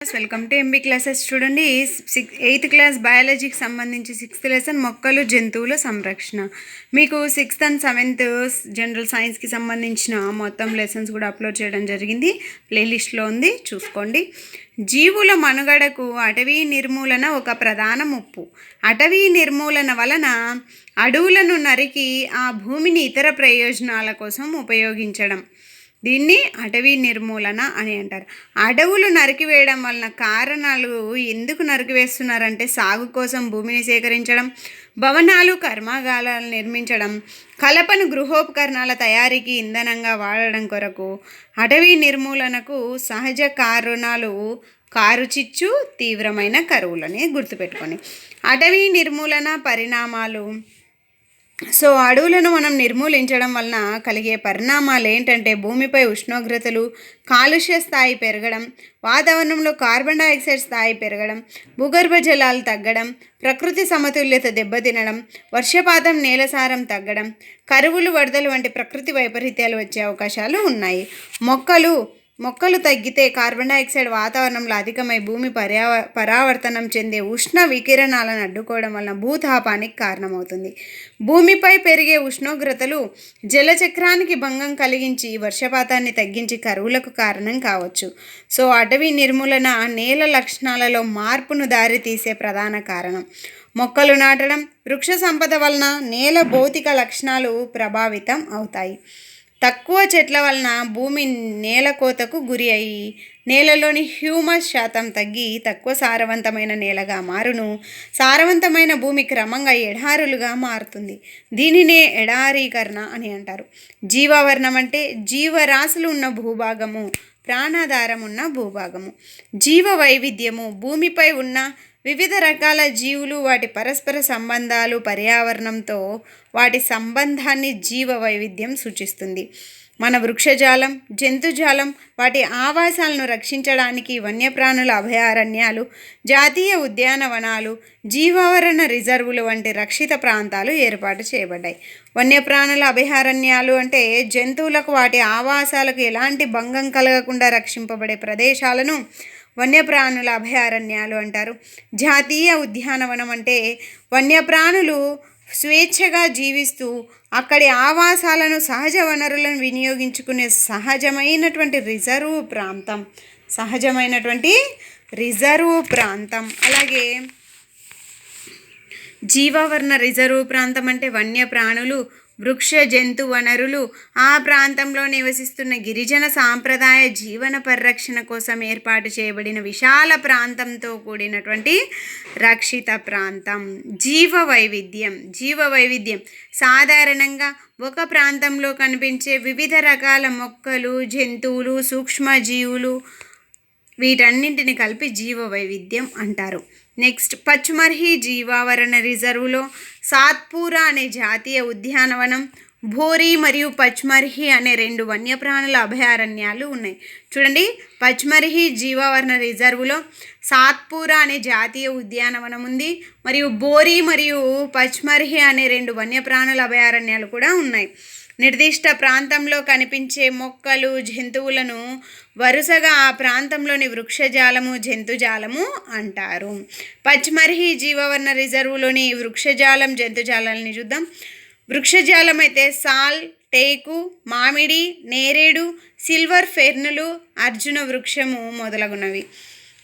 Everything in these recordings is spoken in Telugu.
Welcome to MB classes. చూడండి, 8th క్లాస్ బయాలజీకి సంబంధించి 6th లెసన్ మొక్కలు జంతువుల సంరక్షణ. మీకు 6th అండ్ 7th జనరల్ సైన్స్కి సంబంధించిన మొత్తం లెసన్స్ కూడా అప్లోడ్ చేయడం జరిగింది. ప్లేలిస్ట్లో ఉంది, చూసుకోండి. జీవుల మనుగడకు అటవీ నిర్మూలన ఒక ప్రధాన ముప్పు. అటవీ నిర్మూలన వలన అడవులను నరికి ఆ భూమిని ఇతర ప్రయోజనాల కోసం ఉపయోగించడం, దీన్ని అటవీ నిర్మూలన అని అంటారు. అడవులు నరికివేయడం వలన కారణాలు ఎందుకు నరికివేస్తున్నారంటే సాగు కోసం భూమిని సేకరించడం, భవనాలు కర్మాగారాలు నిర్మించడం, కలపను గృహోపకరణాల తయారీకి ఇంధనంగా వాడడం కొరకు. అటవీ నిర్మూలనకు సహజ కారణాలు కారుచిచ్చు, తీవ్రమైన కరువులని గుర్తుపెట్టుకొని. అటవీ నిర్మూలన పరిణామాలు. అడవులను మనం నిర్మూలించడం వలన కలిగే పరిణామాలు ఏంటంటే భూమిపై ఉష్ణోగ్రతలు, కాలుష్య స్థాయి పెరగడం, వాతావరణంలో కార్బన్ డైఆక్సైడ్ స్థాయి పెరగడం, భూగర్భ జలాలు తగ్గడం, ప్రకృతి సమతుల్యత దెబ్బతినడం, వర్షపాతం, నేలసారం తగ్గడం, కరువులు, వరదలు వంటి ప్రకృతి వైపరీత్యాలు వచ్చే అవకాశాలు ఉన్నాయి. మొక్కలు తగ్గితే కార్బన్ డైఆక్సైడ్ వాతావరణంలో అధికమై భూమి పరావర్తనం చెందే ఉష్ణ వికిరణాలను అడ్డుకోవడం వలన భూతాపానికి కారణమవుతుంది. భూమిపై పెరిగే ఉష్ణోగ్రతలు జలచక్రానికి భంగం కలిగించి వర్షపాతాన్ని తగ్గించి కరువులకు కారణం కావచ్చు. అటవీ నిర్మూలన నేల లక్షణాలలో మార్పును దారితీసే ప్రధాన కారణం. మొక్కలు నాటడం, వృక్ష సంపద వలన నేల భౌతిక లక్షణాలు ప్రభావితం అవుతాయి. తక్కువ చెట్ల వలన భూమి నేల కోతకు గురి అయి నేలలోని హ్యూమస్ శాతం తగ్గి తక్కువ సారవంతమైన నేలగా మారును. సారవంతమైన భూమి క్రమంగా ఎడారులుగా మారుతుంది. దీనినే ఎడారీకరణ అని అంటారు. జీవావరణం అంటే జీవరాశులు ఉన్న భూభాగము, ప్రాణాధారం ఉన్న భూభాగము. జీవ వైవిధ్యము భూమిపై ఉన్న వివిధ రకాల జీవులు, వాటి పరస్పర సంబంధాలు, పర్యావరణంతో వాటి సంబంధాన్ని జీవ వైవిధ్యం సూచిస్తుంది. మన వృక్షజాలం, జంతుజాలం, వాటి ఆవాసాలను రక్షించడానికి వన్యప్రాణుల అభయారణ్యాలు, జాతీయ ఉద్యానవనాలు, జీవావరణ రిజర్వులు వంటి రక్షిత ప్రాంతాలు ఏర్పాటు చేయబడ్డాయి. వన్యప్రాణుల అభయారణ్యాలు అంటే జంతువులకు వాటి ఆవాసాలకు ఎలాంటి భంగం కలగకుండా రక్షింపబడే ప్రదేశాలను వన్యప్రాణుల అభయారణ్యాలు అంటారు. జాతీయ ఉద్యానవనం అంటే వన్యప్రాణులు స్వేచ్ఛగా జీవిస్తూ అక్కడి ఆవాసాలను, సహజ వనరులను వినియోగించుకునే సహజమైనటువంటి రిజర్వ్ ప్రాంతం. అలాగే జీవావరణ రిజర్వ్ ప్రాంతం అంటే వన్యప్రాణులు, వృక్ష జంతు వనరులు, ఆ ప్రాంతంలో నివసిస్తున్న గిరిజన సాంప్రదాయ జీవన పరిరక్షణ కోసం ఏర్పాటు చేయబడిన విశాల ప్రాంతంతో కూడినటువంటి రక్షిత ప్రాంతం. జీవ వైవిధ్యం సాధారణంగా ఒక ప్రాంతంలో కనిపించే వివిధ రకాల మొక్కలు, జంతువులు, సూక్ష్మజీవులు, వీటన్నింటిని కలిపి జీవ వైవిధ్యం అంటారు. నెక్స్ట్, పచ్మర్హి జీవావరణ రిజర్వులో సాత్పూరా అనే జాతీయ ఉద్యానవనం, భోరీ మరియు పచ్మర్హి అనే 2 వన్యప్రాణుల అభయారణ్యాలు ఉన్నాయి. చూడండి, పచ్మర్హి జీవావరణ రిజర్వులో సాత్పూరా అనే జాతీయ ఉద్యానవనం ఉంది, మరియు బోరీ మరియు పచ్మర్హి అనే 2 వన్యప్రాణుల అభయారణ్యాలు కూడా ఉన్నాయి. నిర్దిష్ట ప్రాంతంలో కనిపించే మొక్కలు, జంతువులను వరుసగా ఆ ప్రాంతంలోని వృక్షజాలము, జంతుజాలము అంటారు. పచ్మర్హి జీవావరణ రిజర్వులోని వృక్షజాలం, జంతుజాలాలని చూద్దాం. వృక్షజాలం అయితే సాల్, టేకు, మామిడి, నేరేడు, సిల్వర్ ఫెర్నులు, అర్జున వృక్షము మొదలగునవి.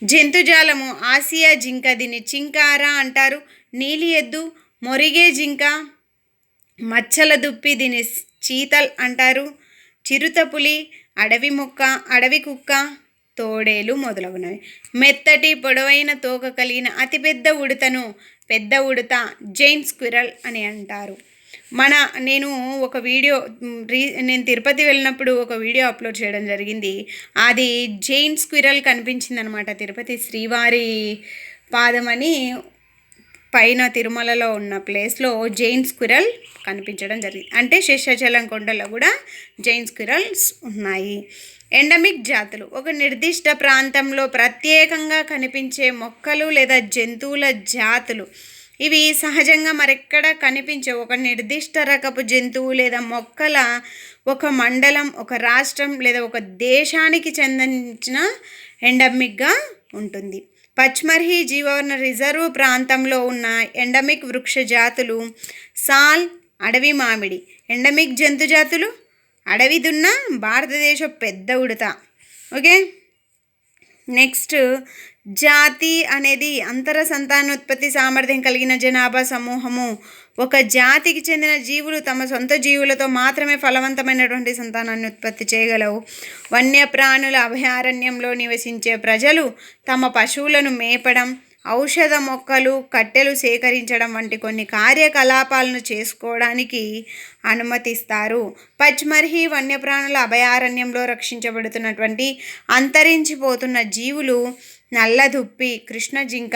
జంతుజాలము ఆసియా జింక, దీన్ని చింకారా అంటారు. నీలి ఎద్దు, మొరిగే జింక, మచ్చల దుప్పి, దీన్ని చీతల్ అంటారు. చిరుతపులి, అడవి అడవి కుక్క, తోడేలు మొదలగునవి. మెత్తటి పొడవైన తోక కలిగిన అతిపెద్ద ఉడతను పెద్ద ఉడత, జైంట్ స్క్విరల్ అని అంటారు. నేను తిరుపతి వెళ్ళినప్పుడు ఒక వీడియో అప్లోడ్ చేయడం జరిగింది. అది జైంట్ స్క్విరల్ కనిపించింది అనమాట. తిరుపతి శ్రీవారి పాదమని పైన తిరుమలలో ఉన్న ప్లేస్లో జైంట్ స్క్విరల్ కనిపించడం జరిగింది. అంటే శేషాచలం కొండలో కూడా జైంట్ స్క్విరల్స్ ఉన్నాయి. ఎండమిక్ జాతులు ఒక నిర్దిష్ట ప్రాంతంలో ప్రత్యేకంగా కనిపించే మొక్కలు లేదా జంతువుల జాతులు. ఇవి సహజంగా మరెక్కడ కనిపించవు. ఒక నిర్దిష్ట రకపు జంతువు లేదా మొక్కల ఒక మండలం, ఒక రాష్ట్రం లేదా ఒక దేశానికి చెందించిన ఎండమిక్గా ఉంటుంది. పచ్మర్హి జీవవన రిజర్వ్ ప్రాంతంలో ఉన్న ఎండమిక్ వృక్ష జాతులు సాల్, అడవి మామిడి. ఎండమిక్ జంతు జాతులు అడవి దున్న, భారతదేశ పెద్ద ఉడత. ఓకే, నెక్స్ట్ జాతి అనేది అంతర సంతానోత్పత్తి సామర్థ్యం కలిగిన జనాభా సమూహము. ఒక జాతికి చెందిన జీవులు తమ సొంత జీవులతో మాత్రమే ఫలవంతమైనటువంటి సంతానాన్ని ఉత్పత్తి చేయగలవు. వన్యప్రాణుల అభయారణ్యంలో నివసించే ప్రజలు తమ పశువులను మేపడం, ఔషధ మొక్కలు, కట్టెలు సేకరించడం వంటి కొన్ని కార్యకలాపాలను చేసుకోవడానికి అనుమతిస్తారు. పచ్మర్హి వన్యప్రాణుల అభయారణ్యంలో రక్షించబడుతున్నటువంటి అంతరించిపోతున్న జీవులు నల్లదుప్పి, కృష్ణ జింక,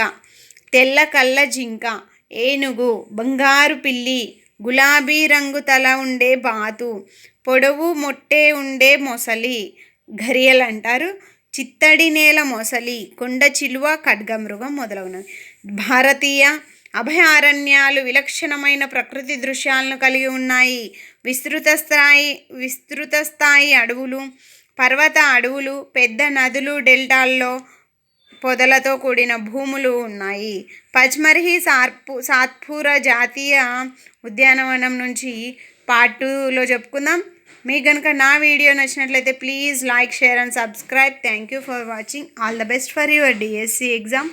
తెల్ల కళ్ళ జింక, ఏనుగు, బంగారు పిల్లి, గులాబీ రంగు తల ఉండే బాతు, పొడవు మొట్టే ఉండే మొసలి, ఘరియలు అంటారు, చిత్తడి నేల మొసలి, కొండ చిలువ, ఖడ్గమృగం మొదలగునవి. భారతీయ అభయారణ్యాలు విలక్షణమైన ప్రకృతి దృశ్యాలను కలిగి ఉన్నాయి. విస్తృత స్థాయి అడవులు, పర్వత అడవులు, పెద్ద నదులు, డెల్టాల్లో పొదలతో కూడిన భూములు ఉన్నాయి. పచ్మర్హి సాత్పురా జాతీయ ఉద్యానవనం నుంచి పార్ట్ 2లో చెప్పుకుందాం. మీకు కనుక నా వీడియో నచ్చినట్లయితే please like, share and subscribe. Thank you for watching. All the best for your DSC exam.